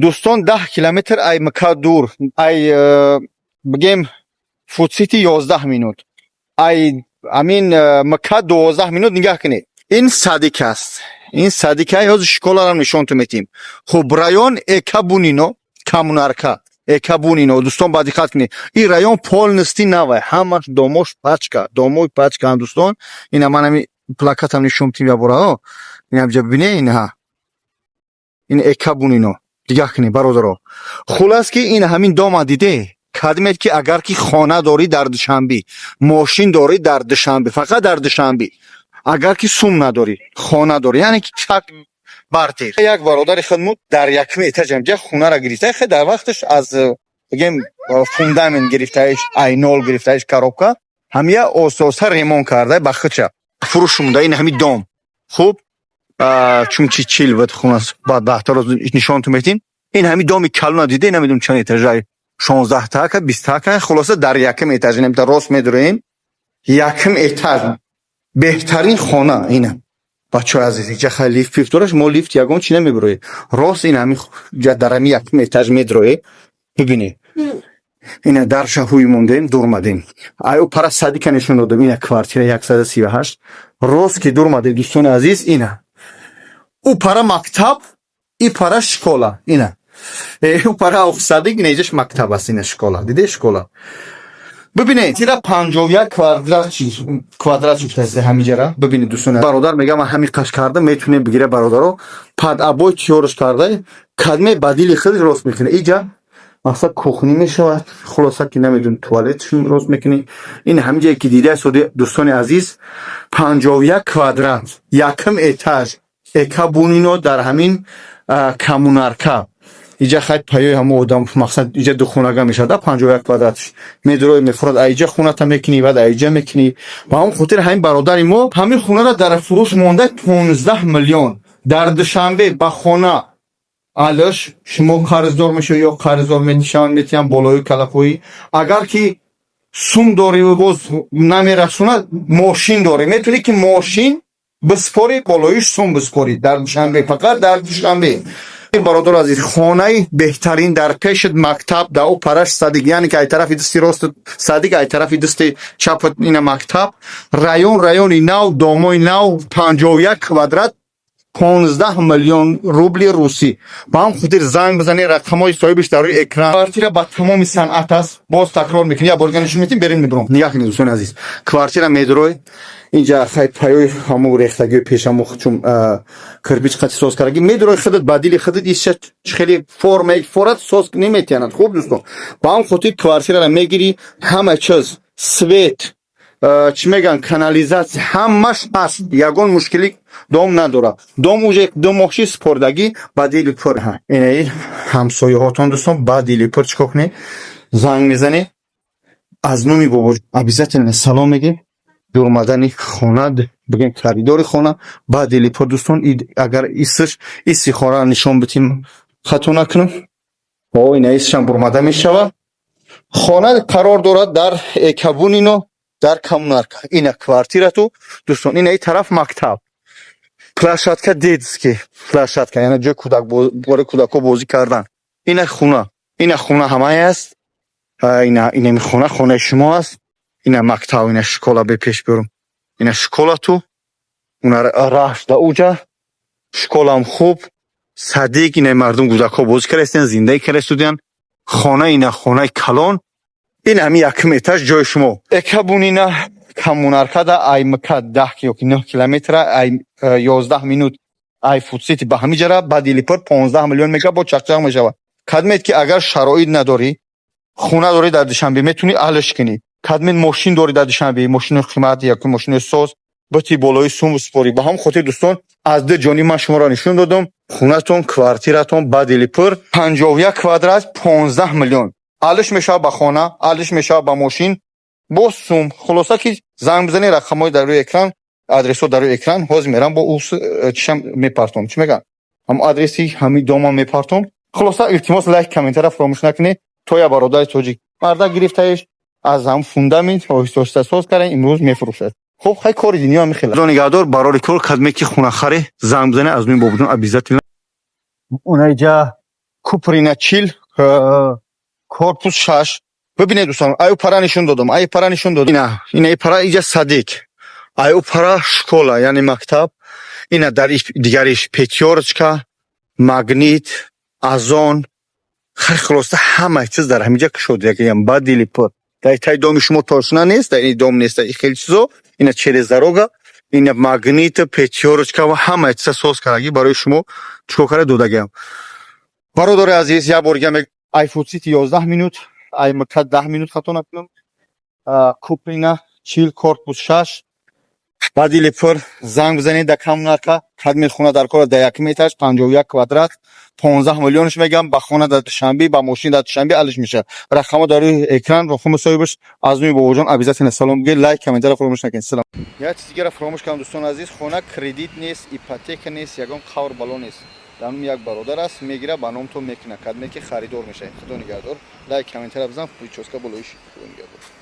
дӯстон 10 километр ай мка дур, ай бигем футсити 11 минут, ай амин мка 12 минут. нигоҳ кунед, ин садик аст. ин садика ҳозир школаро нишонту метим. хуб район Екабунино, Коммунарка, Екабунино. дӯстон ба диққат кунед, ин район полностью навай, ҳамаш домош пачка, домои пачка. дӯстон ина ман ами плакатам нишон метим я бора. ин ҳамҷа бибинед, ин ҳа ин Екабунино. дигаҳ кунед бародаро. хулас ки ин ҳамин дома диде кадмед ки агар ки хона дорӣ дар Душанбе, мошин дорӣ дар Душанбе, фақат дар Душанбе, агар ки сум надорӣ, хона дорӣ, яъне ки чак бартер. як бародари худмут дар якум этаж ҳамҷа хунара гирифта, хе дар вақташ аз бигем фундамент гирифтаиш, айнол гирифтаиш, коробка ҳамя ососа ремонт карда ба худша фурӯш мунда. ин ҳами дом хуб чун чи чил буд хунас баъдтар нишонту метин. ин ҳами доми калона диде, намедонам чанд этажай, 16 така 20 така, хулоса дар якум этаж. намета рост медурем, якум этаж беҳтарин хона. ина бачаҳои азиз, инҷа хеле лифт пифт дораш, мо лифт ягон чи намебироем, рост ин ҳами дар ҳами якум этаж медроем. бибинед, ина дар шаҳуи мондем, дурмадем. аю пара садика нишон додам, ина квартира 138, рост ки дурмадем. дӯстони азиз, ина у пара мактаб, и пара школа. ина у пара садик, ина иҷаш мактаб аст, ина школа. диде школа. бибинед, тира 51 квадрат шуфтаст ҳамиҷара. бибинед дӯстони бародар, мегам ман ҳамин қаш карда метавонем бигире бародаро. падъабой тиёрш карда кадме ба дили худ рост мекунед. иҷа мақсад кухни мешавад, хулоса ки намедонем туалетш рост мекунем. ин ҳамиҷае ки дида соди дӯстони азиз, 51 квадрат, якум этаж, Екабунино дар ҳамин Коммунарка. иҷа хай паёи ҳамо одам, мақсад иҷа ду хонага мешавад, 51 квадратш медрои мефурад, аиҷа хуната мекунӣ, баъд аиҷа мекунӣ. ва ҳам хотир ҳамин бародари мо ҳамин хунара дар фурӯш монда 15 миллион. дар Душанбе ба хона алиш шумо қарздор мешавед ё қарздор мешаванд, метиҳам болои калафои. агар ки сум дорӣ боз намерасонад, мошин дорӣ, метавонӣ ки мошин биспорӣ, болоиш сум биспорӣ дар Душанбе, фақат дар Душанбе. бародар азиз, хонаи беҳтарин дар пешат мактаб, да у параш садик, яъне ки ай тарафи дасти рост садик, ай тарафи дасти чапат ина мактаб. райони нав, домои нав, 51 квадрат, 15 миллион рубли русӣ. ба ҳам хотир занг бизанед, рақамҳои соҳибаш дар рӯи экран. квартира ба тамоми санъат аст. боз такрор мекунем, я борга нишон метим, берем мебурам. нигоҳ кунед дӯстони азиз, квартира медрои инҷа хай паёи ҳамо рехтагии пешамо чун кирпич қати соз кардаги медрои худат ба дили худат иша хеле формаи форат соз неметиянад. хуб дӯстон, ба ҳам хотир квартирара мегири, ҳама чиз свет, чӣ меган, канализатсия, ҳамаш аст. ягон мушкили дом надора. дом уже ду моҳши спордагӣ ба дили пур. инаи ҳамсояҳотон дӯстон, ба дили пур чикор кунед, занг мезанед, аз номи бобоҷон обязательно салом мегем. дурмадани хона, бигем харидори хона ба дили пур. дӯстон, агар иси хона нишон битим, хато накунам, ина исшам бурмада мешавад. хона қарор дорад дар Екабунино, дар Коммунарка. ина квартирату дӯстон, ина и тараф мактаб, плашадка, детский плашадка, яъне ҷои кӯдако бозӣ кардан. ина хуна ҳамае аст. ина хона хонаи шумо аст. ина мактаб, ина школа, бепеш берум, ина школату уна рафт да уҷа школам хуб, садик, ина мардум кӯдако бозӣ карастен, зиндаӣ карастудиян. хона, ина хонаи калон. ин ҳами якум этаж ҷои шумо. Екабунина Коммунарка да ай мка 10 ё 9 километра, ай 11 минут, ай футсити ба ҳамиҷара, ба дилипур 15 миллион мега бо чақчақ мешавад. кадмед ки агар шароит надорӣ, хуна дорӣ дар Душанбе, метавонӣ алиш кунӣ. кадмед мошин дорӣ дар Душанбе, мошини қимат як мошини соз, бити болои сум спорӣ. ба ҳам хотир дӯстон, аз ду ҷониб ман шуморо нишон додам. хунатон, квартиратон ба дилипур 51 квадрат, 15 миллион. алиш мешавад ба хона, алиш мешавад ба мошин, бо сум. хулоса ки занг бизанед, рақамҳои дар рӯи экран, адресҳо дар рӯи экран, ҳозир мерам бо чишам мепартом. чӣ мегӯям? ҳам адреси ҳамин домам мепартом. хулоса илтимос лайк, комментара фаромӯш накунед. то я бародари тоҷик марда гирифтаиш, аз ҳам фундамент оҳиста соз кардан, имрӯз мефурӯшад. хуб, хай кори дунё мехелад. худо нигаҳдор. барори кор кадме ки хунахаре занг бизанед, аз номи бобудон обязательно. унаиҷа Куприна чил корпус 6. ببینید دوستان آیو پارا نشون دادم آیو پارا نشون دادم اینا ای پارا اینجا صدیق آیو پارا школа یعنی مکتب اینا در دیگریش پتیورچکا ماگنیت ازون خلاصه همه چیز در همینجا شده که ام بدیلی پر در تای دوم شما ترسنا نیست در این دوم نیست این خیلی چیزو اینا через дорога اینا ماگنیت پتیورچکا و همه چیز سوس کردگی برای شما چوکار دادگیم برادر عزیز یا برگم ای فوتسیت 11 минут ай мукад 10 минут хато накунам куприна чил корпус 6 бадили пур занг бизанед да камнарка кадми хона дар кора да 1 метраш 51 квадрат 15 миллионш мегам ба хона да душанбе ба мошин да душанбе алиш меша рақамо дар экран рахом соҳибаш азми бобоҷон обязательно салом ге лайк комментария фаромӯш накунед салом я чиз дигара фаромӯш кардам дӯстон азиз хона кредит нест ипотека нест ягон қавр бало нест данум як бародар аст мегира ба ном то мекуна кадме ки харидор мешавед худо нигаҳдор лайк комментария бизан пӯчоска болоиш худо нигаҳдор